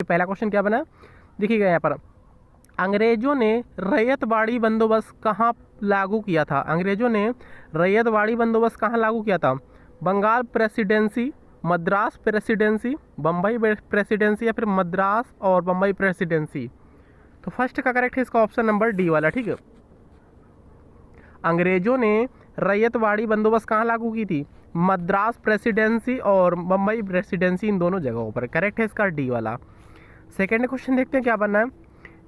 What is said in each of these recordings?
पहला क्वेश्चन क्या बना, देखिएगा यहाँ पर, अंग्रेजों ने रैयतवाड़ी बंदोबस्त कहाँ लागू किया था? अंग्रेजों ने रैयतवाड़ी बंदोबस्त कहाँ लागू किया था? Bengal presidency, Madras presidency, Bombay presidency, या फिर मद्रास और बम्बई प्रेसिडेंसी? तो फर्स्ट का करेक्ट है इसका ऑप्शन नंबर डी वाला, ठीक है। अंग्रेजों ने रैयतवाड़ी बंदोबस्त कहाँ लागू की थी? मद्रास प्रेसिडेंसी और बम्बई प्रेसिडेंसी, इन दोनों जगहों पर। करेक्ट है इसका डी वाला। सेकेंड क्वेश्चन देखते हैं क्या बनना है।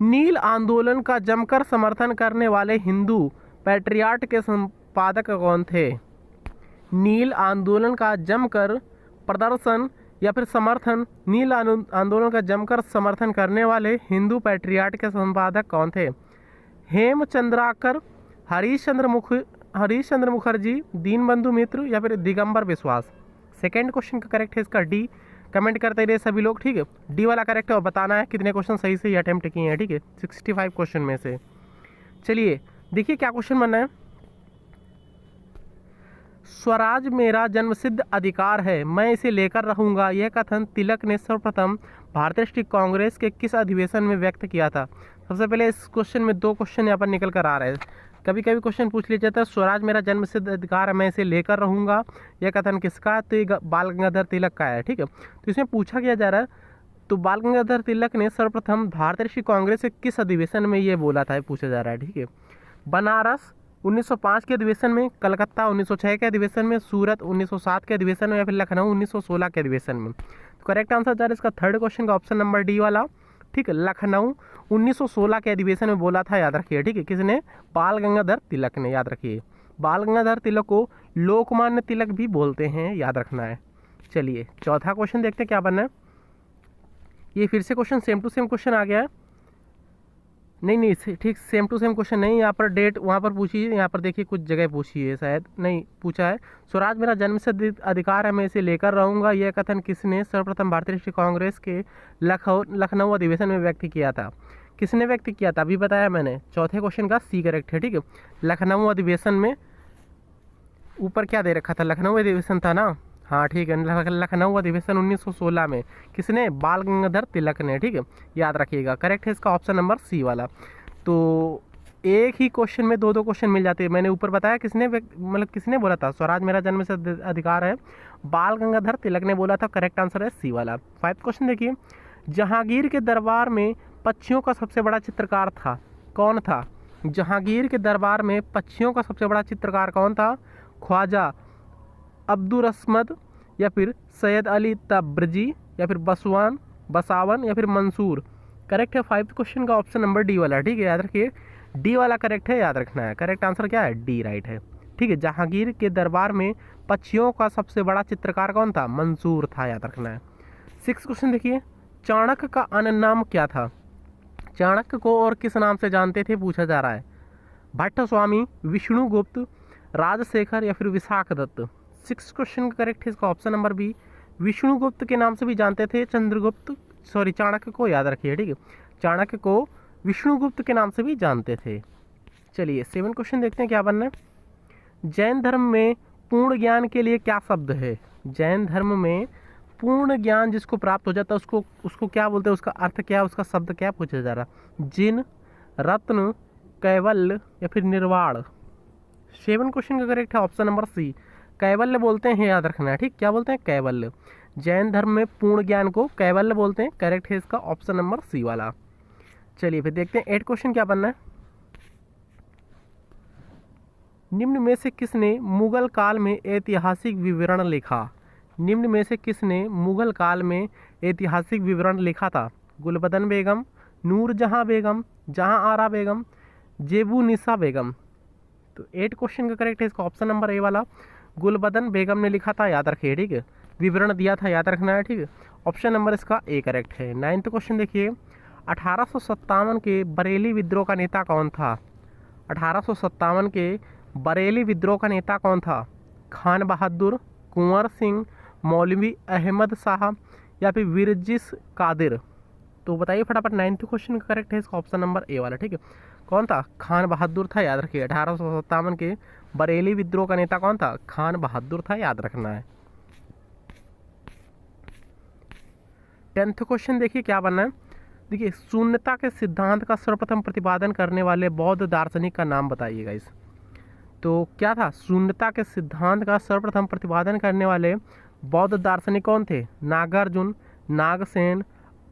नील आंदोलन का जमकर समर्थन करने वाले हिंदू पैट्रियाट के संपादक कौन थे? नील आंदोलन का जमकर प्रदर्शन या फिर समर्थन, नील आंदोलन का जमकर समर्थन करने वाले हिंदू पैट्रियाट के संपादक कौन थे? हेमचंद्राकर, हरीश चंद्र मुखर्जी, दीनबंधु मित्र, या फिर दिगंबर बिश्वास? सेकेंड क्वेश्चन का करेक्ट है इसका डी। कमेंट करते रहिए सभी लोग, ठीक है। डी वाला करेक्ट है और बताना है कितने क्वेश्चन सही से अटेम्प्ट किए हैं, ठीक है, 65 क्वेश्चन में से। चलिए देखिए क्या क्वेश्चन बनना है। स्वराज मेरा जन्मसिद्ध अधिकार है, मैं इसे लेकर रहूंगा, यह कथन तिलक ने सर्वप्रथम भारतीय राष्ट्रीय कांग्रेस के किस अधिवेशन में व्यक्त किया था? सबसे पहले इस क्वेश्चन में दो क्वेश्चन यहाँ पर निकल कर आ रहे हैं। कभी कभी क्वेश्चन पूछ लिया जाता है स्वराज मेरा जन्मसिद्ध अधिकार है, मैं इसे लेकर रहूंगा, यह कथन किसका? तो ये बाल गंगाधर तिलक का है, ठीक है। तो इसमें पूछा किया जा रहा है, तो बाल गंगाधर तिलक ने सर्वप्रथम भारतीय राष्ट्रीय कांग्रेस के किस अधिवेशन में ये बोला था, पूछा जा रहा है, ठीक है। बनारस 1905 के अधिवेशन में, कलकत्ता 1906 के अधिवेशन में, सूरत 1907 के अधिवेशन में, या फिर लखनऊ 1916 के अधिवेशन में? तो करेक्ट आंसर जा रहा है इसका थर्ड क्वेश्चन का ऑप्शन नंबर डी वाला, ठीक है। लखनऊ 1916 के अधिवेशन में बोला था, याद रखिए, ठीक है। किसने? बाल गंगाधर तिलक ने, याद रखिए। बाल गंगाधर तिलक को लोकमान्य तिलक भी बोलते हैं, याद रखना है। चलिए चौथा क्वेश्चन देखते हैं क्या बनना है। ये फिर से question same to same question आ गया है। नहीं ठीक सेम टू सेम क्वेश्चन नहीं, यहाँ पर डेट वहाँ पर पूछी है, यहाँ पर देखिए कुछ जगह पूछी है, शायद नहीं पूछा है। स्वराज मेरा जन्मसिद्ध अधिकार है, मैं इसे लेकर रहूंगा, यह कथन किसने सर्वप्रथम भारतीय राष्ट्रीय कांग्रेस के लखनऊ अधिवेशन में व्यक्त किया था? किसने व्यक्त किया था? अभी बताया मैंने। चौथे क्वेश्चन का सी करेक्ट है, ठीक है। लखनऊ अधिवेशन में, ऊपर क्या दे रखा था? लखनऊ अधिवेशन था ना, हाँ ठीक है। लखनऊ अधिवेशन 1916 में किसने? बाल गंगाधर तिलक ने, ठीक है, याद रखिएगा। करेक्ट है इसका ऑप्शन नंबर सी वाला। तो एक ही क्वेश्चन में दो दो क्वेश्चन मिल जाते हैं। मैंने ऊपर बताया किसने मतलब किसने बोला था स्वराज मेरा जन्मसिद्ध अधिकार है? बाल गंगाधर तिलक ने बोला था। करेक्ट आंसर है सी वाला। 5th क्वेश्चन देखिए, जहांगीर के दरबार में पक्षियों का सबसे बड़ा चित्रकार था, कौन था? जहांगीर के दरबार में पक्षियों का सबसे बड़ा चित्रकार कौन था? ख्वाजा अब्दुलरस्मद, या फिर सैयद अली तब्रजी, या फिर बसावन, या फिर मंसूर? करेक्ट है 5th क्वेश्चन का ऑप्शन नंबर डी वाला, ठीक है, याद रखिए। डी वाला करेक्ट है, याद रखना है। करेक्ट आंसर क्या है? डी राइट है, ठीक है। जहांगीर के दरबार में पक्षियों का सबसे बड़ा चित्रकार कौन था? मंसूर था, याद रखना है। 6th क्वेश्चन देखिए, चाणक्य का अन्य नाम क्या था? चाणक्य को और किस नाम से जानते थे, पूछा जा रहा है। भट्ट स्वामी, विष्णुगुप्त, राजशेखर, या फिर विशाखदत्त? 6th क्वेश्चन का करेक्ट है इसका ऑप्शन नंबर बी, विष्णुगुप्त के नाम से भी जानते थे चाणक्य को, याद रखिए, ठीक है। चाणक्य को विष्णुगुप्त के नाम से भी जानते थे। चलिए 7th क्वेश्चन देखते हैं क्या बनना है। जैन धर्म में पूर्ण ज्ञान के लिए क्या शब्द है? जैन धर्म में पूर्ण ज्ञान जिसको प्राप्त हो जाता है उसको क्या बोलते हैं? उसका अर्थ क्या है? उसका शब्द क्या पूछा जा रहा? जिन, रत्न, कैवल्य, या फिर निर्वाण? 7th क्वेश्चन का करेक्ट है ऑप्शन नंबर सी, कैवल्य बोलते हैं, याद रखना है, ठीक। क्या बोलते हैं? कैवल्य। जैन धर्म में पूर्ण ज्ञान को कैवल्य बोलते हैं। करेक्ट है इसका ऑप्शन नंबर सी वाला। चलिए फिर देखते हैं 8th क्वेश्चन क्या बनना है। निम्न में से किसने मुगल काल में ऐतिहासिक विवरण लिखा? निम्न में से किसने मुगल काल में ऐतिहासिक विवरण लिखा था? गुलबदन बेगम, नूरजहां बेगम, जहां आरा बेगम, जेबू निसा बेगम? तो 8th क्वेश्चन का करेक्ट है इसका ऑप्शन नंबर ए वाला, गुलबदन बेगम ने लिखा था, याद रखिए, ठीक है। विवरण दिया था, याद रखना है, ठीक है। ऑप्शन नंबर इसका ए करेक्ट है। 9th क्वेश्चन देखिए, 1857 के बरेली विद्रोह का नेता कौन था? 1857 के बरेली विद्रोह का नेता कौन था? खान बहादुर, कुंवर सिंह, मौलवी अहमद साहब, या फिर विरजिस कादिर? तो बताइए फटाफट। 9th क्वेश्चन का करेक्ट है इसका ऑप्शन नंबर ए वाला, ठीक है। कौन था? खान बहादुर था, याद रखिए। 1857 के बरेली विद्रोह का नेता कौन था? खान बहादुर था, याद रखना है। 10th क्वेश्चन देखिए क्या बनना है। देखिए शून्यता के सिद्धांत का सर्वप्रथम प्रतिपादन करने वाले बौद्ध दार्शनिक का नाम बताइएगा इस। तो क्या था, शून्यता के सिद्धांत का सर्वप्रथम प्रतिपादन करने वाले बौद्ध दार्शनिक कौन थे? नागार्जुन, नागसेन,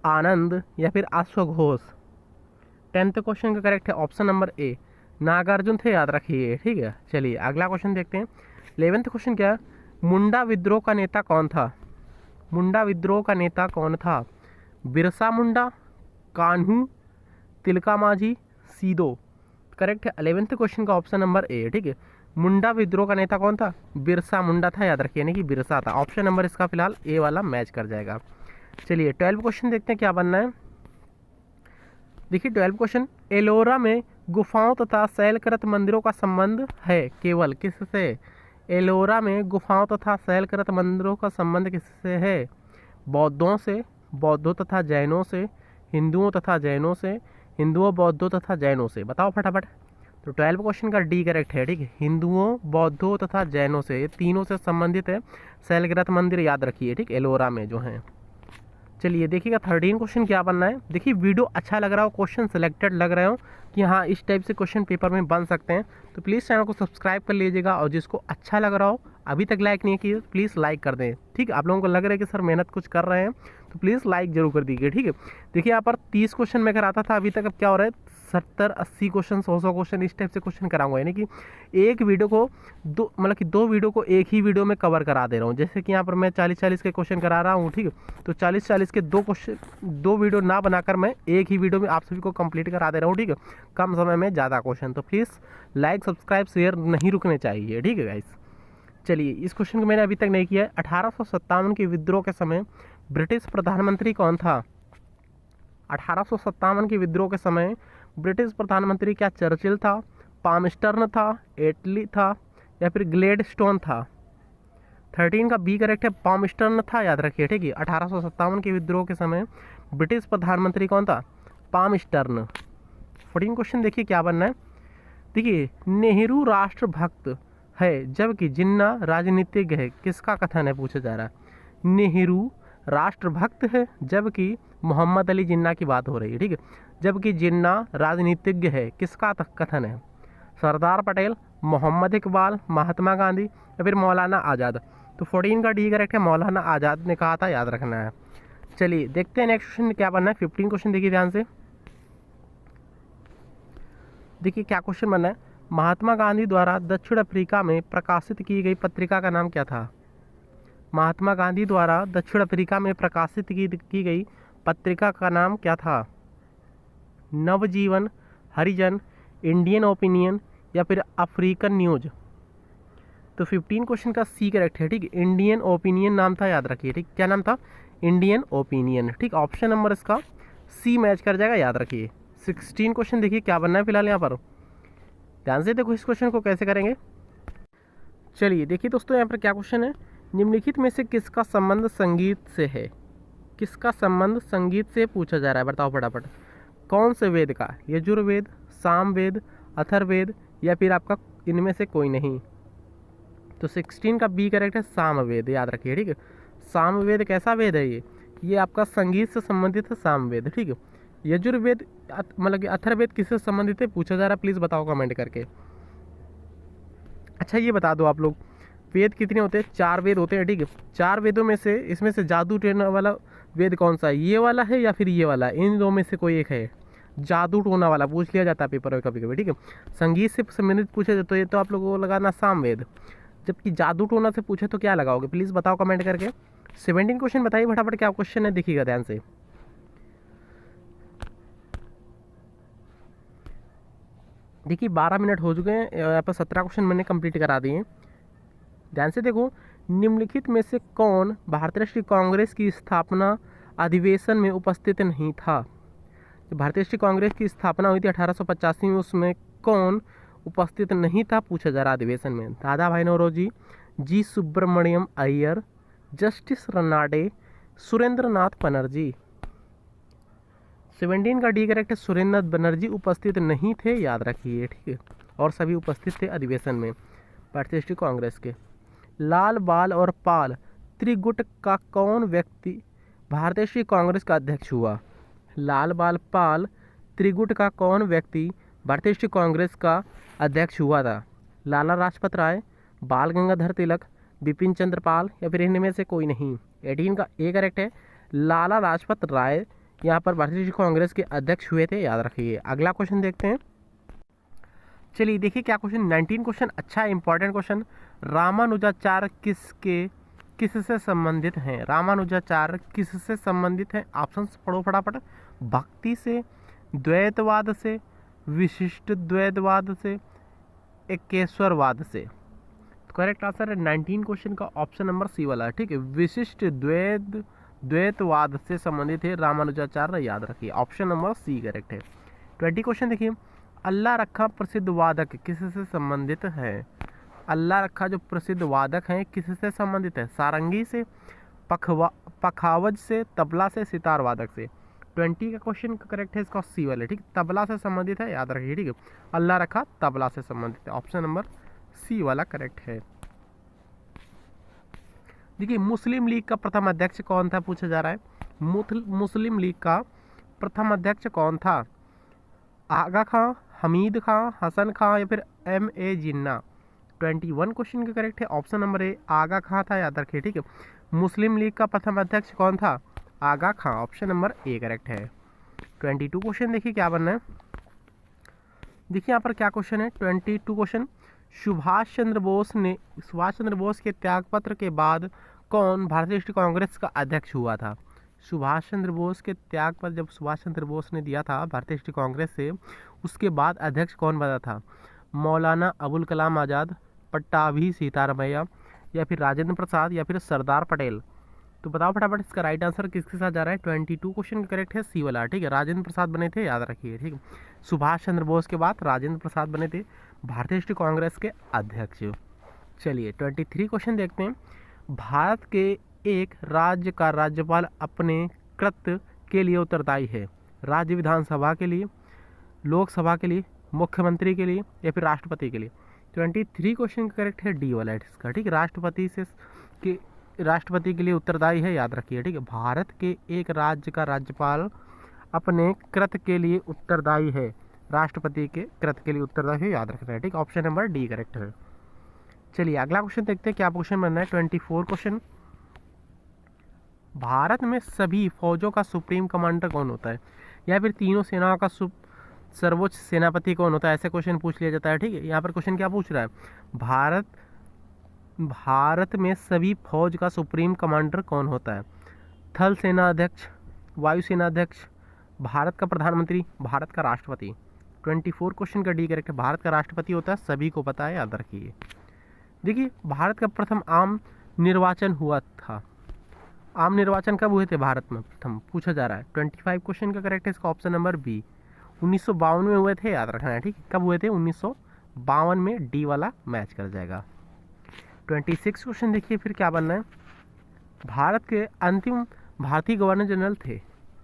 आनंद या फिर अश्वघोष। 10th क्वेश्चन का करेक्ट है ऑप्शन नंबर ए, नागार्जुन थे, याद रखिए। ठीक है, चलिए अगला क्वेश्चन देखते हैं। 11th क्वेश्चन क्या है, मुंडा विद्रोह का नेता कौन था? मुंडा विद्रोह का नेता कौन था? बिरसा मुंडा, कान्हू, तिलका मांझी, सीदो। करेक्ट है 11th क्वेश्चन का ऑप्शन नंबर ए। ठीक है, मुंडा विद्रोह का नेता कौन था? बिरसा मुंडा था, याद रखिए, यानी कि बिरसा था। ऑप्शन नंबर इसका फिलहाल ए वाला मैच कर जाएगा। चलिए 12 क्वेश्चन देखते हैं क्या बनना है। देखिए 12 क्वेश्चन, एलोरा में गुफाओं तथा शैलकृत मंदिरों का संबंध है केवल किससे? एलोरा में गुफाओं तथा शैलकृत मंदिरों का संबंध किससे है? बौद्धों से, बौद्धों तथा जैनों से, हिंदुओं तथा जैनों से, हिंदुओं बौद्धों तथा जैनों से। बताओ फटाफट। तो 12 क्वेश्चन का डी करेक्ट है। ठीक है, हिंदुओं, बौद्धों तथा जैनों से, ये तीनों से संबंधित है शैलकृत मंदिर, याद रखिए। ठीक, एलोरा में जो हैं। चलिए देखिएगा 13 क्वेश्चन क्या बनना है। देखिए वीडियो अच्छा लग रहा हो, क्वेश्चन सिलेक्टेड लग रहे हो कि हाँ इस टाइप से क्वेश्चन पेपर में बन सकते हैं, तो प्लीज़ चैनल को सब्सक्राइब कर लीजिएगा, और जिसको अच्छा लग रहा हो अभी तक लाइक नहीं किया प्लीज़ लाइक कर दें। ठीक है, आप लोगों को लग रहा है कि सर मेहनत कुछ कर रहे हैं तो प्लीज़ लाइक जरूर कर दीजिए। ठीक है, देखिए यहाँ पर 30 क्वेश्चन मैं कराता था अभी तक, अब क्या हो रहा है 70-80 क्वेश्चन, 100 क्वेश्चन इस टाइप से क्वेश्चन कराऊंगा, यानी कि एक वीडियो को दो वीडियो को एक ही वीडियो में कवर करा दे रहा हूँ। जैसे कि यहाँ पर मैं 40-40 के क्वेश्चन करा रहा हूँ। ठीक है, तो 40-40 के दो वीडियो ना बनाकर मैं एक ही वीडियो में आप सभी को कंप्लीट करा दे रहा हूँ। ठीक है, कम समय में ज़्यादा क्वेश्चन, तो प्लीज़ लाइक सब्सक्राइब शेयर नहीं रुकने चाहिए। ठीक है गाइस, चलिए इस क्वेश्चन को मैंने अभी तक नहीं किया है। 1857 के विद्रोह के समय ब्रिटिश प्रधानमंत्री कौन था? 1857 के विद्रोह के समय ब्रिटिश प्रधानमंत्री क्या चर्चिल था, पामस्टर्न था, एटली था या फिर ग्लेडस्टोन था? 13 का बी करेक्ट है, पामस्टर्न था, याद रखिए। ठीक है, 1857 के विद्रोह के समय ब्रिटिश प्रधानमंत्री कौन था? पामस्टर्न। 14 क्वेश्चन देखिए क्या बनना है। देखिए नेहरू राष्ट्रभक्त है जबकि जिन्ना राजनीतिज्ञ है, किसका कथन है पूछा जा रहा है। नेहरू राष्ट्रभक्त है जबकि मोहम्मद अली जिन्ना की बात हो रही है। ठीक है, जबकि जिन्ना राजनीतिज्ञ है, किसका कथन है? सरदार पटेल, मोहम्मद इकबाल, महात्मा गांधी या फिर मौलाना आज़ाद। तो 14 का डी करेक्ट है, मौलाना आज़ाद ने कहा था, याद रखना है। चलिए देखते हैं नेक्स्ट क्वेश्चन क्या बनना है। 15 क्वेश्चन देखिए ध्यान से। देखिए क्या क्वेश्चन बनना है, महात्मा गांधी द्वारा दक्षिण अफ्रीका में प्रकाशित की गई पत्रिका का नाम क्या था? महात्मा गांधी द्वारा दक्षिण अफ्रीका में प्रकाशित की गई पत्रिका का नाम क्या था? नवजीवन, हरिजन, इंडियन ओपिनियन या फिर अफ्रीकन न्यूज। तो 15 क्वेश्चन का सी करेक्ट है। ठीक, इंडियन ओपिनियन नाम था, याद रखिए। ठीक, क्या नाम था? Indian opinion. ठीक, ऑप्शन नंबर इसका सी मैच कर जाएगा, याद रखिए। 16 क्वेश्चन देखिए क्या बनना है फिलहाल यहाँ पर, ध्यान से देखो इस क्वेश्चन को कैसे करेंगे। चलिए देखिए दोस्तों यहाँ पर क्या क्वेश्चन है, निम्नलिखित में से किसका संबंध संगीत से है? किसका संबंध संगीत से पूछा जा रहा है, बताओ फटाफट। कौन से वेद का? यजुर्वेद, सामवेद, अथर्ववेद या फिर आपका इनमें से कोई नहीं। तो 16 का बी करेक्ट है, सामवेद, याद रखिए। ठीक है, सामवेद कैसा वेद है? ये आपका संगीत से संबंधित है, सामवेद। ठीक है, यजुर्वेद मतलब कि अथर्ववेद किससे संबंधित है पूछा जा रहा है, प्लीज़ बताओ कमेंट करके। अच्छा ये बता दो आप लोग, वेद कितने होते हैं? 4 वेद होते हैं। ठीक है, 4 वेदों में से इसमें से जादू टोना वाला वेद कौन सा है? ये वाला है या फिर ये वाला? इन दो में से कोई एक है। जादू टोना वाला पूछ लिया जाता है पेपर में कभी कभी। ठीक है, संगीत से संबंधित पूछे तो ये तो आप लोगों को लगाना सामवेद, जबकि जादू टोना से पूछे तो क्या लगाओगे, प्लीज़ बताओ कमेंट करके। 17 क्वेश्चन बताइए फटाफट क्या क्वेश्चन है, देखिएगा ध्यान से। देखिए 12 मिनट हो चुके हैं, यहाँ पर 17 क्वेश्चन मैंने कंप्लीट करा दिए। ध्यान से देखो, निम्नलिखित में से कौन भारतीय राष्ट्रीय कांग्रेस की स्थापना अधिवेशन में उपस्थित नहीं था? जब भारतीय राष्ट्रीय कांग्रेस की स्थापना हुई थी 1885 में, उसमें कौन उपस्थित नहीं था पूछा जा रहा अधिवेशन में। दादा भाई नौरोजी, जी सुब्रमण्यम अय्यर, जस्टिस रनाडे, सुरेंद्र नाथ बनर्जी। 17 का डी करेक्ट है, सुरेंद्र नाथ बनर्जी उपस्थित नहीं थे, याद रखिए। ठीक है, और सभी उपस्थित थे अधिवेशन में भारतीय राष्ट्रीय कांग्रेस के। लाल बाल और पाल त्रिगुट का कौन व्यक्ति भारतीय राष्ट्रीय कांग्रेस का अध्यक्ष हुआ? लाल बाल पाल त्रिगुट का कौन व्यक्ति भारतीय राष्ट्रीय कांग्रेस का अध्यक्ष हुआ था? लाला लाजपत राय, बाल गंगाधर तिलक, बिपिन चंद्र पाल या फिर इनमें से कोई नहीं? 18 का ए करेक्ट है, लाला लाजपत राय यहाँ पर भारतीय राष्ट्रीय कांग्रेस के अध्यक्ष हुए थे, याद रखिए। अगला क्वेश्चन देखते हैं। चलिए देखिए क्या क्वेश्चन, 19 क्वेश्चन अच्छा है, इंपॉर्टेंट क्वेश्चन। रामानुजाचार्य किससे संबंधित हैं? रामानुजाचार्य किससे संबंधित हैं? ऑप्शंस पढ़ो फटाफट। भक्ति से, द्वैतवाद से, विशिष्ट द्वैतवाद से, एकेश्वरवाद से। तो करेक्ट आंसर है 19 क्वेश्चन का ऑप्शन नंबर सी वाला है, ठीक है। विशिष्ट द्वैतवाद से संबंधित है रामानुजाचार्य, याद रखिए, ऑप्शन नंबर सी करेक्ट है। 20 क्वेश्चन देखिए, अल्लाह रखा प्रसिद्ध वादक किससे संबंधित है? अल्लाह रखा जो प्रसिद्ध वादक हैं किससे संबंधित है? सारंगी से, पखावज से, तबला से, सितार वादक से। 20 का क्वेश्चन करेक्ट है इसका सी वाले, ठीक, तबला से संबंधित है, याद रखिए, ठीक है। अल्लाह रखा तबला से संबंधित है, ऑप्शन नंबर सी वाला करेक्ट है। देखिए मुस्लिम लीग का प्रथम अध्यक्ष कौन था पूछा जा रहा है। मुस्लिम लीग का प्रथम अध्यक्ष कौन था? आगा खां, हमीद खां, हसन खां या फिर M.A. जिन्ना? 21 क्वेश्चन का करेक्ट है, ऑप्शन नंबर ए आगा खां था, याद रखिए, ठीक है। मुस्लिम लीग का प्रथम अध्यक्ष कौन था? आगा खां, ऑप्शन नंबर ए करेक्ट है। 22 क्वेश्चन देखिए क्या बनना है। देखिए यहाँ पर क्या क्वेश्चन है, 22 क्वेश्चन, सुभाष चंद्र बोस के त्यागपत्र के बाद कौन भारतीय राष्ट्रीय कांग्रेस का अध्यक्ष हुआ था? सुभाष चंद्र बोस के त्यागपत्र जब सुभाष चंद्र बोस ने दिया था भारतीय राष्ट्रीय कांग्रेस से, उसके बाद अध्यक्ष कौन बना था? मौलाना अबुल कलाम आज़ाद, पट्टाभी सीतारमैया या फिर राजेंद्र प्रसाद या फिर सरदार पटेल? तो बताओ फटाफट इसका राइट आंसर किसके साथ जा रहा है। 22 क्वेश्चन का करेक्ट है सी वाला, ठीक है। राजेंद्र प्रसाद बने थे, याद रखिए, ठीक है। सुभाष चंद्र बोस के बाद राजेंद्र प्रसाद बने थे भारतीय राष्ट्रीय कांग्रेस के अध्यक्ष। चलिए 23 क्वेश्चन देखते हैं। भारत के एक राज्य का राज्यपाल अपने कृत्य के लिए उत्तरदायी है? राज्य विधानसभा के लिए, लोकसभा के लिए, मुख्यमंत्री के लिए या फिर राष्ट्रपति के लिए? 23 क्वेश्चन का करेक्ट है डी वाला इसका, ठीक है। राष्ट्रपति के लिए उत्तरदायी है, याद रखिए, ठीक है। भारत के एक राज्य का राज्यपाल अपने कृत्य के लिए उत्तरदायी है, राष्ट्रपति के कृत्य के लिए उत्तरदायी है, याद रखना है, ठीक। ऑप्शन नंबर डी करेक्ट है। चलिए अगला क्वेश्चन देखते हैं क्या क्वेश्चन बनना है। 24 क्वेश्चन, भारत में सभी फौजों का सुप्रीम कमांडर कौन होता है? या फिर तीनों सेनाओं का सर्वोच्च सेनापति कौन होता है? ऐसे क्वेश्चन पूछ लिया जाता है, ठीक है। यहाँ पर क्वेश्चन क्या पूछ रहा है, भारत में सभी फौज का सुप्रीम कमांडर कौन होता है? थल सेना अध्यक्ष, वायुसेना अध्यक्ष, भारत का प्रधानमंत्री, भारत का राष्ट्रपति? 24 क्वेश्चन का डी करेक्ट है, भारत का राष्ट्रपति होता है, सभी को पता है, याद रखिए। देखिए भारत का प्रथम आम निर्वाचन हुआ था, आम निर्वाचन कब हुए थे भारत में प्रथम पूछा जा रहा है। 25 क्वेश्चन का करेक्ट है इसका ऑप्शन नंबर बी, 1952 में हुए थे, याद रखना है, ठीक। कब हुए थे? 1952 में, डी वाला मैच कर जाएगा। 26 क्वेश्चन देखिए फिर क्या बनना है। भारत के अंतिम भारतीय गवर्नर जनरल थे,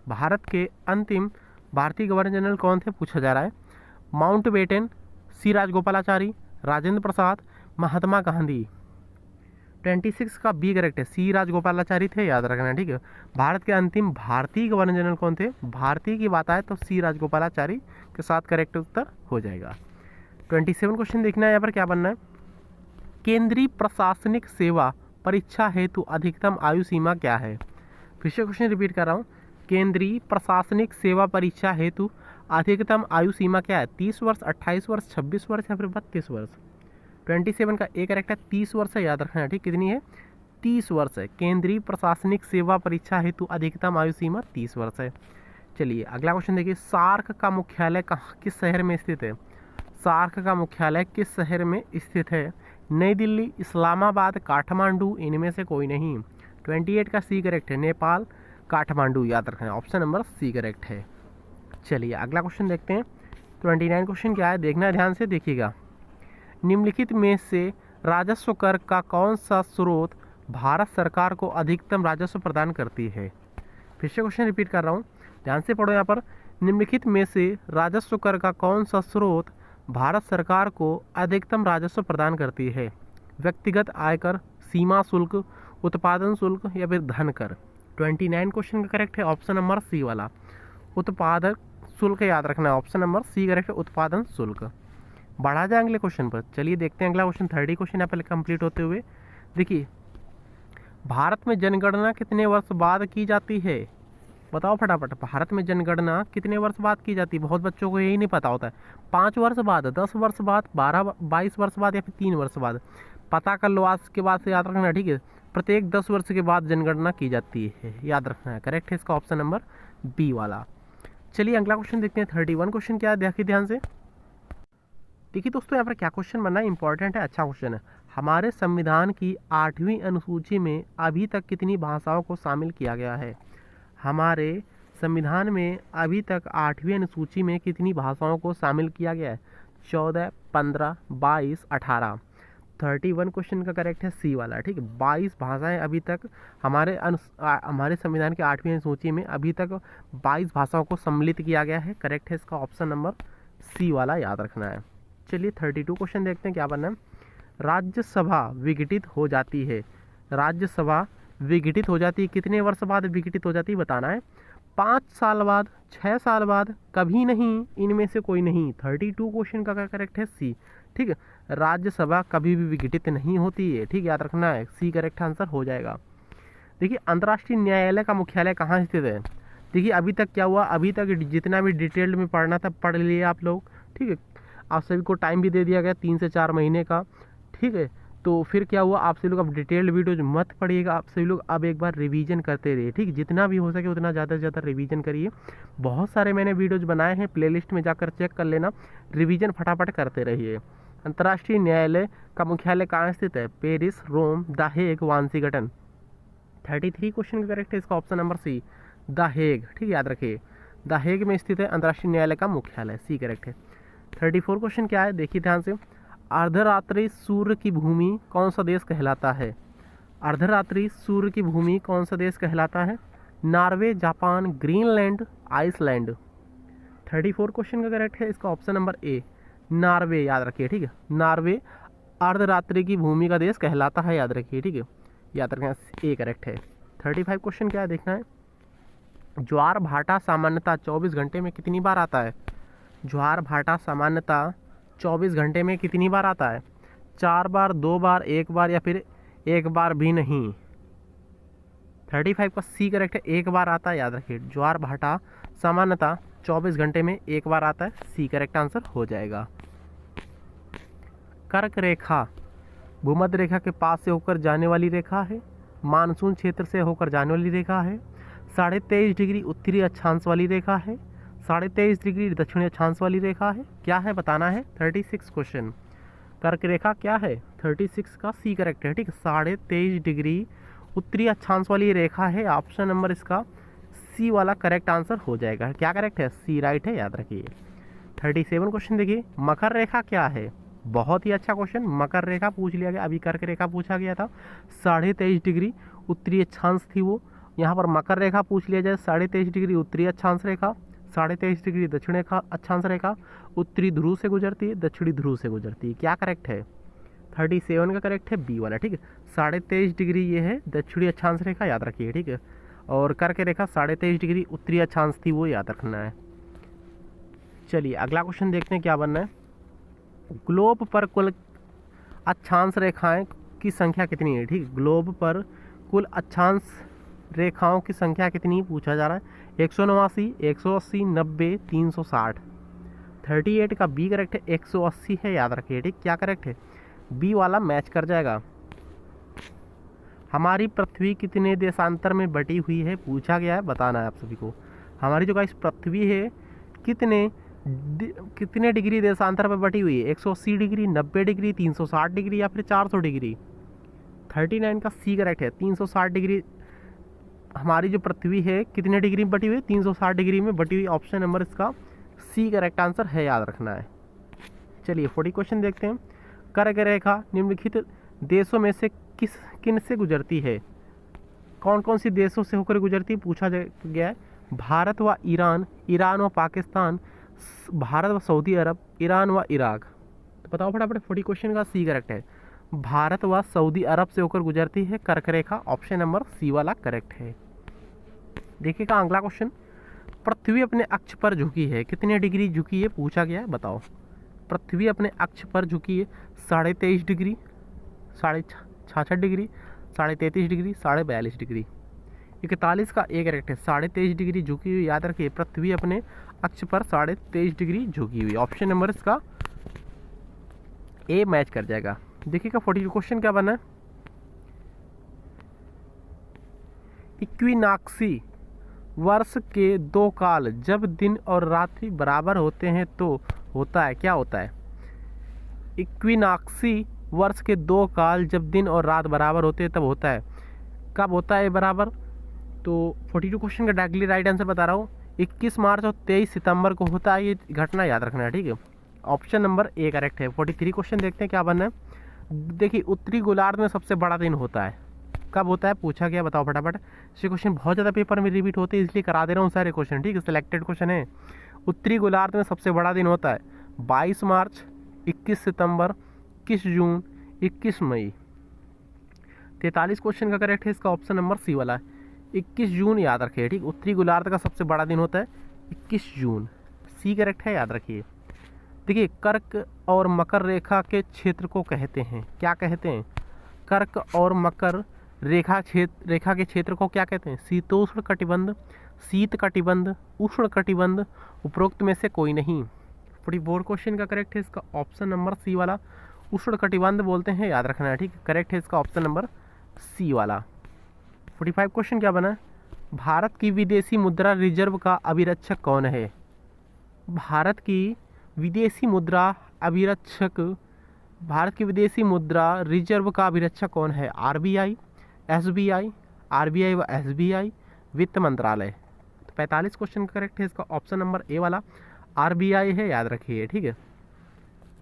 भारत के अंतिम भारतीय गवर्नर जनरल कौन थे पूछा जा रहा है। माउंटबेटन, सी राजगोपालाचारी, राजेंद्र प्रसाद, महात्मा गांधी? 26 का बी करेक्ट है, सी राजगोपालाचारी थे, याद रखना, ठीक है। भारत के अंतिम भारतीय गवर्नर जनरल कौन थे? भारतीय की बात आए तो सी राजगोपालाचारी के साथ करेक्ट उत्तर हो जाएगा। 27 क्वेश्चन देखना है यहाँ पर क्या बनना है। केंद्रीय प्रशासनिक सेवा परीक्षा हेतु अधिकतम आयु सीमा क्या है? फिर से क्वेश्चन रिपीट कर रहा हूँ, केंद्रीय प्रशासनिक सेवा परीक्षा हेतु अधिकतम आयु सीमा क्या है? 30 वर्ष, 28 वर्ष, 26 वर्ष या फिर 32 वर्ष? 27 का ए करेक्ट है, 30 वर्ष है, याद रखना है, ठीक। कितनी है? 30 वर्ष है। केंद्रीय प्रशासनिक सेवा परीक्षा हेतु अधिकतम आयु सीमा 30 वर्ष है। चलिए अगला क्वेश्चन देखिए, सार्क का मुख्यालय किस शहर में स्थित है? सार्क का मुख्यालय किस शहर में स्थित है? नई दिल्ली, इस्लामाबाद, काठमांडू, इनमें से कोई नहीं? 28 का सी करेक्ट है, नेपाल, काठमांडू, याद रखना है, ऑप्शन नंबर सी करेक्ट है। चलिए अगला क्वेश्चन देखते हैं। 29 क्वेश्चन क्या है देखना ध्यान से देखिएगा। निम्नलिखित में से राजस्व कर का कौन सा स्रोत भारत सरकार को अधिकतम राजस्व प्रदान करती है? फिर से क्वेश्चन रिपीट कर रहा हूँ, ध्यान से पढ़ो यहाँ पर। निम्नलिखित में से राजस्व कर का कौन सा स्रोत भारत सरकार को अधिकतम राजस्व प्रदान करती है? व्यक्तिगत आयकर, सीमा शुल्क, उत्पादन शुल्क या फिर धन कर? 29 क्वेश्चन का करेक्ट है ऑप्शन नंबर सी वाला, उत्पादक शुल्क याद रखना है, ऑप्शन नंबर सी करेक्ट है, उत्पादन शुल्क। बढ़ा जाए अगले क्वेश्चन पर, चलिए देखते हैं अगला क्वेश्चन। 30 क्वेश्चन यहाँ पर कंप्लीट होते हुए देखिए, भारत में जनगणना कितने वर्ष बाद की जाती है? बताओ फटाफट, भारत में जनगणना कितने वर्ष बाद की जाती है? बहुत बच्चों को यही नहीं पता होता है। 5 वर्ष बाद, 10 वर्ष बाद, 22 वर्ष बाद या फिर 3 वर्ष बाद? पता कर लो आज के बाद से, याद रखना, ठीक है। प्रत्येक 10 वर्ष के बाद जनगणना की जाती है, याद रखना है। करेक्ट है इसका ऑप्शन नंबर बी वाला। चलिए अगला क्वेश्चन देखते हैं। 31 क्वेश्चन क्या है, देखिए ध्यान से। देखिए दोस्तों, यहाँ पर क्या क्वेश्चन बनना है, इंपॉर्टेंट है, अच्छा क्वेश्चन है। हमारे संविधान की 8वीं अनुसूची में अभी तक कितनी भाषाओं को शामिल किया गया है? हमारे संविधान में अभी तक 8वीं अनुसूची में कितनी भाषाओं को शामिल किया गया है? 14, 15, 22, 18। 31 क्वेश्चन का करेक्ट है सी वाला, ठीक है। 22 भाषाएं अभी तक हमारे संविधान के 8वीं अनुसूची में अभी तक 22 भाषाओं को सम्मिलित किया गया है। करेक्ट है इसका ऑप्शन नंबर सी वाला, याद रखना है। चलिए 32 क्वेश्चन देखते हैं क्या बनना है। राज्यसभा विघटित हो जाती है, राज्यसभा विघटित हो जाती है, कितने वर्ष बाद विघटित हो जाती है बताना है? 5 साल बाद, 6 साल बाद, कभी नहीं, इनमें से कोई नहीं। 32 क्वेश्चन का करेक्ट है सी, ठीक है। राज्यसभा कभी भी विघटित नहीं होती है, ठीक, याद रखना है, सी करेक्ट आंसर हो जाएगा। देखिए अंतर्राष्ट्रीय न्यायालय का मुख्यालय कहाँ स्थित है? देखिए अभी तक क्या हुआ, अभी तक जितना भी डिटेल्ड में पढ़ना था पढ़ लिए आप लोग, ठीक है। आप सभी को टाइम भी दे दिया गया 3 से 4 महीने का, ठीक है। तो फिर क्या हुआ, आप सभी लोग अब डिटेल्ड वीडियोज मत पढ़िएगा, आप सभी लोग अब एक बार रिवीजन करते रहिए, ठीक। जितना भी हो सके उतना ज़्यादा से ज़्यादा रिवीजन करिए। बहुत सारे मैंने वीडियोज बनाए हैं, प्लेलिस्ट में जाकर चेक कर लेना, रिवीजन फटाफट करते रहिए। अंतर्राष्ट्रीय न्यायालय का मुख्यालय कहाँ स्थित है? Paris, Rome, the Hague, Washington. 33 question का करेक्ट है इसका option number C, the Hague, ठीक, याद रखिए। द हेग में स्थित है अंतर्राष्ट्रीय न्यायालय का मुख्यालय, सी करेक्ट है। 34 क्वेश्चन क्या है, देखिए ध्यान से। अर्धरात्रि सूर्य की भूमि कौन सा देश कहलाता है? अर्धरात्रि सूर्य की भूमि कौन सा देश कहलाता है? Norway, Japan, Greenland, Iceland. 34 question का करेक्ट है इसका ऑप्शन नंबर ए, नॉर्वे, याद रखिए, ठीक है। नॉर्वे अर्धरात्रि की भूमि का देश कहलाता है, याद रखिए, ठीक है, याद रखना, ए करेक्ट है। 35 क्वेश्चन क्या है देखना है। ज्वार भाटा सामान्यतः 24 घंटे में कितनी बार आता है? ज्वार भाटा सामान्यतः 24 घंटे में कितनी बार आता है? 4 बार, 2 बार, 1 बार या फिर 1 बार भी नहीं? 35 का सी करेक्ट है, 1 बार आता है, याद रखिए। ज्वार भाटा सामान्यतः 24 घंटे में 1 बार आता है, सी करेक्ट आंसर हो जाएगा। कर्क रेखा भूमध्य रेखा के पास से होकर जाने वाली रेखा है, मानसून क्षेत्र से होकर जाने वाली रेखा है, 23.5 डिग्री उत्तरी अक्षांश वाली रेखा है, 23.5 डिग्री दक्षिणी अक्षांश वाली रेखा है, क्या है बताना है। 36 क्वेश्चन, कर्क रेखा क्या है? 36 का सी करेक्ट है, ठीक, 23.5 डिग्री उत्तरी अक्षांश वाली रेखा है, ऑप्शन नंबर इसका सी वाला करेक्ट आंसर हो जाएगा। क्या करेक्ट है? सी राइट है, याद रखिए। 37 क्वेश्चन देखिए, मकर रेखा क्या है? बहुत ही अच्छा क्वेश्चन, मकर रेखा पूछ लिया गया, अभी कर्क रेखा पूछा गया था, 23.5 डिग्री उत्तरी अक्षांश थी वो, यहाँ पर मकर रेखा पूछ लिया जाए, 23.5 डिग्री उत्तरी अक्षांश रेखा, 23.5 डिग्री दक्षिणी अक्षांश रेखा, उत्तरी ध्रुव से गुजरती है, दक्षिणी ध्रुव से गुजरती है, क्या करेक्ट है? 37 का करेक्ट है बी वाला, ठीक है। 23.5 डिग्री ये है दक्षिणी अक्षांश रेखा, याद रखिए, ठीक है। और कर्क रेखा 23.5 डिग्री उत्तरी अक्षांश थी, वो याद रखना है। चलिए अगला क्वेश्चन देखते हैं क्या बनना है। ग्लोब पर कुल अक्षांश रेखाएं की संख्या कितनी है? ठीक, ग्लोब पर कुल अक्षांश रेखाओं की संख्या कितनी पूछा जा रहा है। 189, 180, 90, 360। 38 का बी करेक्ट है, 180 है, याद रखिए, ठीक, क्या करेक्ट है? बी वाला मैच कर जाएगा। हमारी पृथ्वी कितने देशांतर में बटी हुई है पूछा गया है, बताना है आप सभी को। हमारी जो गाइस पृथ्वी है कितने डिग्री देशांतर में बटी हुई है? 180 डिग्री, 90 डिग्री, 360 डिग्री या फिर 400 डिग्री। 39 का सी करेक्ट है, 360 डिग्री। हमारी जो पृथ्वी है कितने डिग्री में बटी हुई है? 360 डिग्री में बटी हुई, ऑप्शन नंबर इसका सी करेक्ट आंसर है, याद रखना है। चलिए 40 क्वेश्चन देखते हैं। कर्क रेखा निम्नलिखित देशों में से किन से गुजरती है? कौन कौन सी देशों से होकर गुजरती है पूछा गया है। भारत व ईरान, ईरान व पाकिस्तान, भारत व सऊदी अरब, ईरान व इराक। तो बताओ फटाफट, 40 क्वेश्चन का सी करेक्ट है। भारत व सऊदी अरब से होकर गुजरती है कर्क रेखा, ऑप्शन नंबर सी वाला करेक्ट है। देखिएगा अगला क्वेश्चन, पृथ्वी अपने अक्ष पर झुकी है, कितने डिग्री झुकी है पूछा गया है, बताओ। पृथ्वी अपने अक्ष पर झुकी है 23.5 डिग्री, 66 डिग्री, 33.5 डिग्री, 42 डिग्री। 41 का एक करेक्ट है, 23.5 डिग्री झुकी हुई, याद रखिए पृथ्वी अपने अक्ष पर 23.5 डिग्री झुकी हुई। ऑप्शन नंबर इसका ए मैच कर जाएगा। देखिएगा 42 क्वेश्चन क्या बना है, इक्विनॉक्सी वर्ष के 2 काल जब दिन और रात्रि बराबर होते हैं तो होता है, क्या होता है। इक्विनॉक्सी वर्ष के 2 काल जब दिन और रात बराबर होते हैं तब होता है, कब होता है बराबर। तो 42 क्वेश्चन का डायरेक्टली राइट आंसर बता रहा हूँ, 21 मार्च और 23 सितंबर को होता है, ये घटना याद रखना है, ठीक है। ऑप्शन नंबर ए करेक्ट है। 43 क्वेश्चन देखते हैं क्या बनना है। देखिए उत्तरी गोलार्ध में सबसे बड़ा दिन होता है, कब होता है पूछा गया, बताओ फटाफट। ये क्वेश्चन बहुत ज़्यादा पेपर में रिपीट होते हैं इसलिए करा दे रहा हूँ सारे क्वेश्चन, ठीक है, सिलेक्टेड क्वेश्चन है। उत्तरी गोलार्ध में सबसे बड़ा दिन होता है 22 मार्च, 21 सितंबर, 21 जून, 21 मई। 43 क्वेश्चन का करेक्ट है इसका ऑप्शन नंबर सी वाला है, 21 जून याद रखिए, ठीक। उत्तरी गोलार्ध का सबसे बड़ा दिन होता है 21 जून, सी करेक्ट है, याद रखिए। देखिए कर्क और मकर रेखा के क्षेत्र को कहते हैं, क्या कहते हैं। कर्क और मकर रेखा के क्षेत्र को क्या कहते हैं, शीतोष्ण कटिबंध, शीत कटिबंध, उष्ण कटिबंध, उपरोक्त में से कोई नहीं। 44 क्वेश्चन का करेक्ट है इसका ऑप्शन नंबर सी वाला, उष्ण कटिबंध बोलते हैं, याद रखना है, ठीक। करेक्ट है इसका ऑप्शन नंबर सी वाला। 45 क्वेश्चन क्या बना है, भारत की विदेशी मुद्रा रिजर्व का अभिरक्षक कौन है। भारत की विदेशी मुद्रा अभिरक्षक, भारत की विदेशी मुद्रा रिजर्व का अभिरक्षक कौन है। आरबीआई, एसबीआई, आरबीआई व एसबीआई, वित्त मंत्रालय। तो 45 क्वेश्चन करेक्ट है इसका ऑप्शन नंबर ए वाला, आरबीआई है, याद रखिए, ठीक है।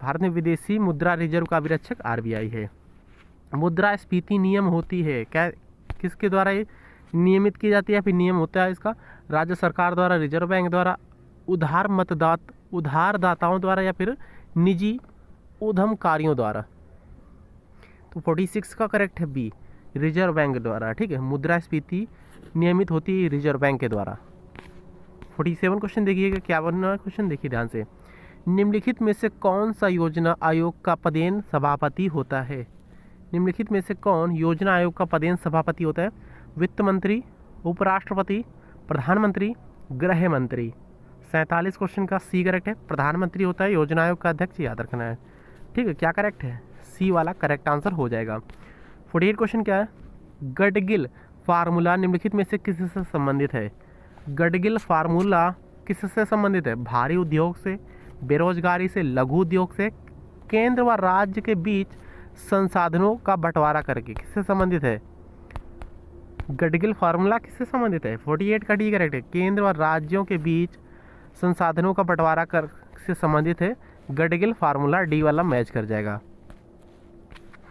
भारत में विदेशी मुद्रा रिजर्व का अभिरक्षक आरबीआई है। मुद्रा स्फीति नियम होती है, क्या किसके द्वारा ये नियमित की जाती है, फिर नियम होता है इसका राज्य सरकार द्वारा, रिजर्व बैंक द्वारा, उधारदाताओं द्वारा या फिर निजी उद्यमकारियों द्वारा। तो 46 का करेक्ट है बी, रिजर्व बैंक द्वारा, ठीक है। मुद्रास्फीति नियमित होती है रिजर्व बैंक के द्वारा। 47 क्वेश्चन देखिएगा क्या बनना है क्वेश्चन, देखिए ध्यान से। निम्नलिखित में से कौन सा योजना आयोग का पदेन सभापति होता है। निम्नलिखित में से कौन योजना आयोग का पदेन सभापति होता है। वित्त मंत्री, उपराष्ट्रपति, प्रधानमंत्री, गृह मंत्री। 47 क्वेश्चन का सी करेक्ट है, प्रधानमंत्री होता है योजना आयोग का अध्यक्ष, याद रखना है, ठीक है। क्या करेक्ट है, सी वाला करेक्ट आंसर हो जाएगा। 48 क्वेश्चन क्या है, गडगिल फार्मूला निम्नलिखित में से किससे संबंधित है। गडगिल फार्मूला किससे संबंधित है, भारी उद्योग से, बेरोजगारी से, लघु उद्योग से, केंद्र व राज्य के बीच संसाधनों का बंटवारा करके, किससे संबंधित है। गडगिल फार्मूला किससे संबंधित है, 48 का डी करेक्ट है, केंद्र व राज्यों के बीच संसाधनों का बंटवारा कर से संबंधित है। गडगिल फार्मूला डी वाला मैच कर जाएगा।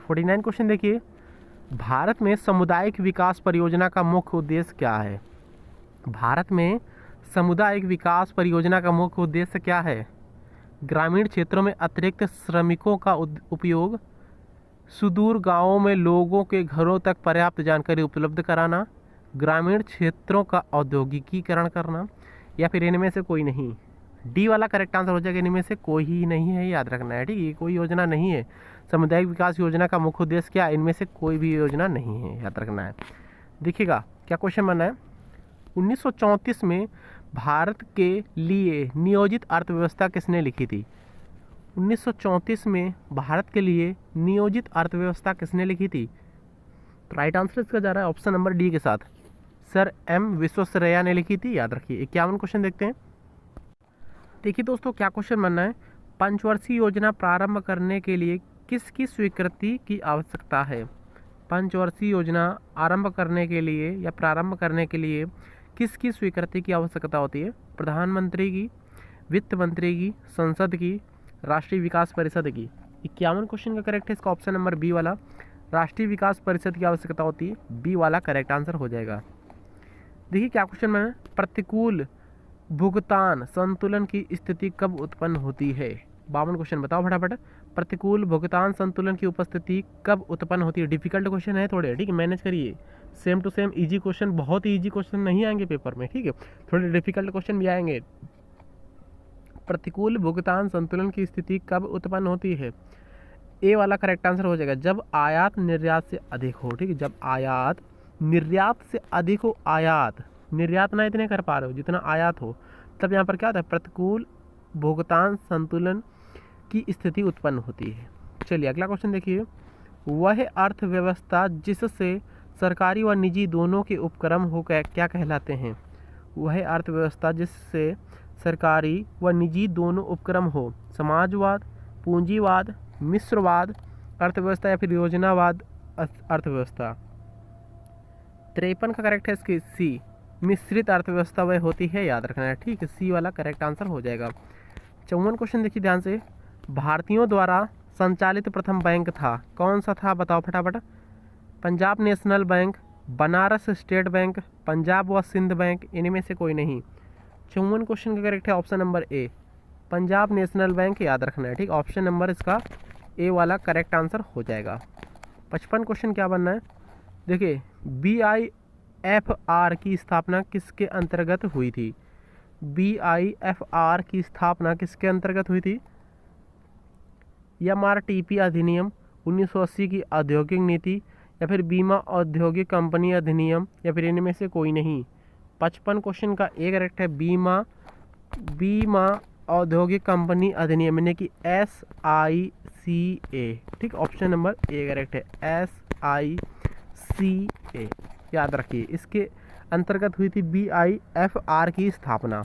49 क्वेश्चन देखिए, भारत में सामुदायिक विकास परियोजना का मुख्य उद्देश्य क्या है। भारत में सामुदायिक विकास परियोजना का मुख्य उद्देश्य क्या है। ग्रामीण क्षेत्रों में अतिरिक्त श्रमिकों का उपयोग, सुदूर गांवों में लोगों के घरों तक पर्याप्त जानकारी उपलब्ध कराना, ग्रामीण क्षेत्रों का औद्योगिकीकरण करना, या फिर इनमें से कोई नहीं। डी वाला करेक्ट आंसर हो जाएगा, इनमें से कोई ही नहीं है, याद रखना है, ठीक है। कोई योजना नहीं है। सामुदायिक विकास योजना का मुख्य उद्देश्य क्या, इनमें से कोई भी योजना नहीं है, याद रखना है। देखिएगा क्या क्वेश्चन बना है, 1934 में भारत के लिए नियोजित अर्थव्यवस्था किसने लिखी थी। 1934 में भारत के लिए नियोजित अर्थव्यवस्था किसने लिखी थी। तो राइट आंसर इसका जा रहा है ऑप्शन नंबर डी के साथ, सर एम विश्वेश्वरैया ने लिखी थी, याद रखिए। 51 क्वेश्चन देखते हैं। देखिए दोस्तों क्या क्वेश्चन बनना है, पंचवर्षीय योजना प्रारंभ करने के लिए किसकी स्वीकृति की आवश्यकता है। पंचवर्षीय योजना आरंभ करने के लिए या प्रारंभ करने के लिए किसकी स्वीकृति की आवश्यकता होती है। प्रधानमंत्री की, वित्त मंत्री की, संसद की, राष्ट्रीय विकास परिषद की। 51 क्वेश्चन का करेक्ट है इसका ऑप्शन नंबर बी वाला, राष्ट्रीय विकास परिषद की आवश्यकता होती है, बी वाला करेक्ट आंसर हो जाएगा। देखिए क्या क्वेश्चन में, प्रतिकूल भुगतान संतुलन की स्थिति कब उत्पन्न होती है। 52 क्वेश्चन बताओ फटाफट। प्रतिकूल भुगतान संतुलन की उपस्थिति कब उत्पन्न होती है? डिफिकल्ट क्वेश्चन है थोड़े, ठीक है, मैनेज करिए। Same to same easy question, बहुत ही इजी क्वेश्चन नहीं आएंगे पेपर में, ठीक है, थोड़े डिफिकल्ट क्वेश्चन भी आएंगे। प्रतिकूल भुगतान संतुलन की स्थिति कब उत्पन्न होती है? ए वाला करेक्ट आंसर हो जाएगा जब आयात निर्यात से अधिक हो, ठीक है, जब आयात निर्यात से अधिक हो। आयात निर्यात ना इतने कर पा रहे हो जितना आयात हो, तब यहाँ पर क्या होता है? प्रतिकूल भुगतान संतुलन की स्थिति उत्पन्न होती है। चलिए अगला क्वेश्चन देखिए। वह अर्थव्यवस्था जिससे सरकारी व निजी दोनों के उपक्रम हो क्या कहलाते हैं? वह अर्थव्यवस्था जिससे सरकारी व निजी दोनों उपक्रम हो। समाजवाद, पूंजीवाद, मिश्रवाद अर्थव्यवस्था या फिर योजनावाद अर्थव्यवस्था। 53 का करेक्ट है इसकी सी, मिश्रित अर्थव्यवस्था वह होती है, याद रखना है, ठीक है, सी वाला करेक्ट आंसर हो जाएगा। 54 क्वेश्चन देखिए ध्यान से। भारतीयों द्वारा संचालित प्रथम बैंक था, कौन सा था बताओ फटाफट? Punjab national bank, Banaras state bank, Punjab व सिंध बैंक, इनमें से कोई नहीं। 54 क्वेश्चन का करेक्ट है option number A, Punjab national bank, याद रखना है, ठीक, ऑप्शन नंबर इसका ए वाला करेक्ट आंसर हो जाएगा। 55 क्वेश्चन क्या बनना है? देखिए BIFR की स्थापना किसके अंतर्गत हुई थी? BIFR की स्थापना किसके अंतर्गत हुई थी? MRTP अधिनियम, 1980 की औद्योगिक नीति, या फिर बीमा औद्योगिक कंपनी अधिनियम, या फिर इनमें से कोई नहीं। 55 क्वेश्चन का एक करेक्ट है बीमा औद्योगिक कंपनी अधिनियम, यानी कि SICA, ठीक, ऑप्शन नंबर ए करेक्ट है, SICA, याद रखिए, इसके अंतर्गत हुई थी BIFR की स्थापना।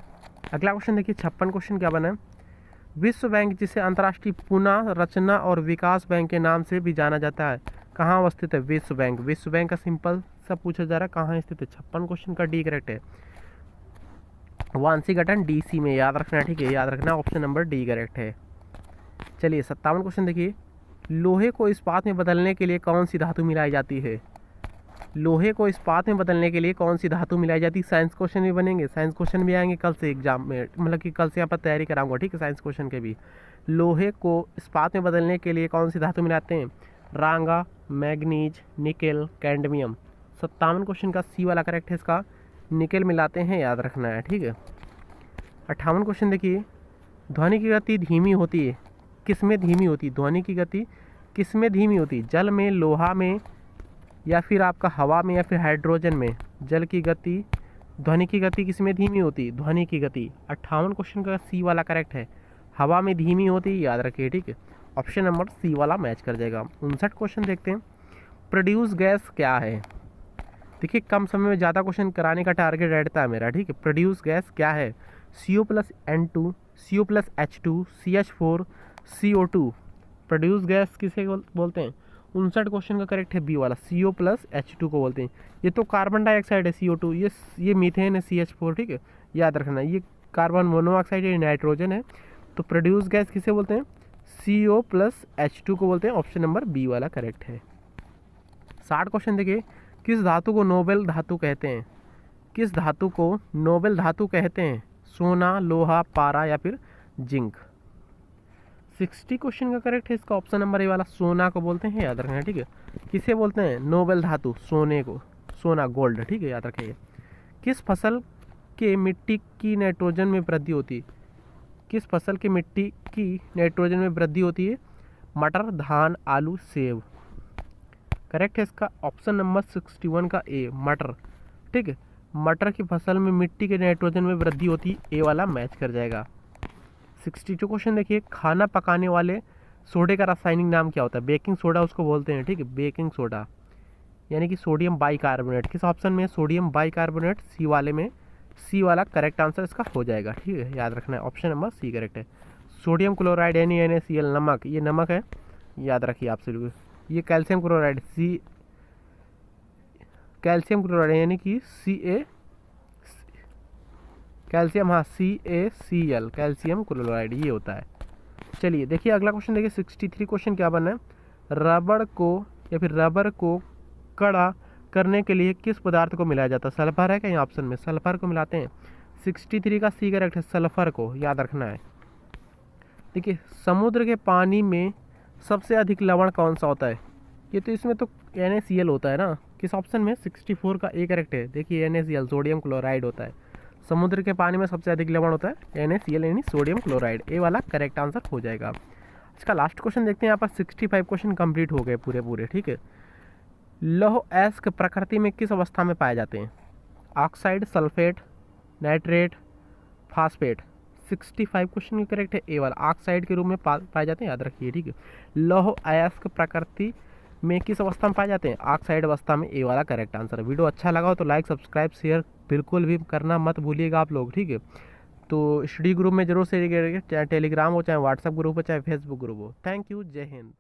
अगला क्वेश्चन देखिए 56 क्वेश्चन क्या बना है? विश्व बैंक जिसे अंतर्राष्ट्रीय पुनर्रचना और विकास बैंक के नाम से भी जाना जाता है, कहाँ अवस्थित है? विश्व बैंक, विश्व बैंक का सिंपल सब पूछा जा रहा है, कहाँ स्थित है? 56 क्वेश्चन का डी करेक्ट है, वाशिंगटन DC में, याद रखना है, ठीक है, याद रखना, ऑप्शन नंबर डी करेक्ट है। चलिए 57 क्वेश्चन देखिए। लोहे को इस्पात में बदलने के लिए कौन सी धातु मिलाई जाती है? लोहे को इस्पात में बदलने के लिए कौन सी धातु मिलाई जाती है? साइंस क्वेश्चन भी बनेंगे, साइंस क्वेश्चन भी आएंगे कल से एग्जाम में, मतलब कि कल से यहाँ पर तैयारी कराऊंगा, ठीक है, साइंस क्वेश्चन के भी। लोहे को इस्पात में बदलने के लिए कौन सी धातु मिलाते हैं? रांगा, मैग्नीज, निकेल, कैडमियम। 57 क्वेश्चन का सी वाला करेक्ट है इसका, निकेल मिलाते हैं, याद रखना है, ठीक है। 58 क्वेश्चन देखिए। ध्वनि की गति धीमी होती है, किस में धीमी होती है? ध्वनि की गति किस में धीमी होती है? जल में, लोहा में, या फिर आपका हवा में, या फिर हाइड्रोजन में? जल की गति, ध्वनि की गति किस में धीमी होती है? ध्वनि की गति। 58 क्वेश्चन का सी वाला करेक्ट है, हवा में धीमी होती है, याद रखिए, ठीक है, ऑप्शन नंबर सी वाला मैच कर जाएगा। 59 क्वेश्चन देखते हैं। प्रोड्यूस गैस क्या है? देखिए कम समय में ज़्यादा क्वेश्चन कराने का टारगेट रहता है मेरा, ठीक है। प्रोड्यूस गैस क्या है? CO+N2, CO+H2, CH4, CO2। Produce gas किसे बोलते हैं? 59 क्वेश्चन का करेक्ट है बी वाला, CO+H2 को बोलते हैं। ये तो कार्बन डाइऑक्साइड है CO2, ये मीथेन है CH4, ठीक है, याद रखना, ये कार्बन मोनोऑक्साइड है, नाइट्रोजन है। तो प्रोड्यूस गैस किसे बोलते हैं? CO+H2 को बोलते हैं, ऑप्शन नंबर बी वाला करेक्ट है। 60 क्वेश्चन देखिए। किस धातु को नोबेल धातु कहते हैं? किस धातु को नोबेल धातु कहते हैं? सोना, लोहा, पारा, या फिर जिंक। 60 क्वेश्चन का करेक्ट है इसका ऑप्शन नंबर ए वाला, सोना को बोलते हैं, याद रखना है, ठीक है। किसे बोलते हैं? नोबेल धातु, सोने को, सोना, गोल्ड, ठीक है, याद रखिए। किस फसल के मिट्टी की नाइट्रोजन में वृद्धि होती है? किस फसल की मिट्टी की नाइट्रोजन में वृद्धि होती है? मटर, धान, आलू, सेब। करेक्ट है इसका ऑप्शन नंबर 61 का ए, मटर, ठीक है, मटर की फसल में मिट्टी के नाइट्रोजन में वृद्धि होती है, ए वाला मैच कर जाएगा। 62 क्वेश्चन देखिए। खाना पकाने वाले सोडे का रासायनिक नाम क्या होता है? बेकिंग सोडा उसको बोलते हैं, ठीक है, बेकिंग सोडा, यानी कि सोडियम बाइकार्बोनेट। किस ऑप्शन में? सोडियम बाइकार्बोनेट, सी वाले में, सी वाला करेक्ट आंसर इसका हो जाएगा, ठीक है, याद रखना है, ऑप्शन नंबर सी करेक्ट है। सोडियम क्लोराइड यानी NaCl, नमक, ये नमक है, याद रखिए आप सभी। ये कैल्शियम क्लोराइड, कैल्शियम क्लोराइड यानी कि Ca, कैल्शियम, हाँ, CaCl, कैल्शियम क्लोराइड, ये होता है। चलिए देखिए अगला क्वेश्चन देखिए। 63 क्वेश्चन क्या बना है? रबड़ को या फिर रबर को कड़ा करने के लिए किस पदार्थ को मिलाया जाता है? सल्फर है क्या? यहाँ ऑप्शन में सल्फर को मिलाते हैं। 63 का सी करेक्ट है, सल्फर को, याद रखना है। देखिए समुद्र के पानी में सबसे अधिक लवण कौन सा होता है? ये तो इसमें तो NaCl होता है ना। किस ऑप्शन में? 64 का ए करेक्ट है। देखिए NaCl सोडियम क्लोराइड होता है। समुद्र के पानी में सबसे अधिक लवण होता है NaCl यानी सोडियम क्लोराइड। ए वाला करेक्ट आंसर हो जाएगा। इसका लास्ट क्वेश्चन देखते हैं। यहाँ पर 65 क्वेश्चन कंप्लीट हो गए पूरे, ठीक है। लौह अयस्क प्रकृति में किस अवस्था में पाए जाते हैं? Oxide, sulphate, nitrate, phosphate. 65 question की करेक्ट है ए वाला, ऑक्साइड के रूप में पाए जाते हैं, याद रखिए, ठीक है। लौह अयस्क प्रकृति में किस अवस्था में पाए जाते हैं? ऑक्साइड अवस्था में। ए वाला करेक्ट आंसर। वीडियो अच्छा लगा हो तो लाइक, सब्सक्राइब, शेयर बिल्कुल भी करना मत भूलिएगा आप लोग, ठीक है। तो स्टडी ग्रुप में जरूर से, चाहे टेलीग्राम हो, चाहे व्हाट्सएप ग्रुप हो, चाहे फेसबुक ग्रुप हो। थैंक यू, जय हिंद।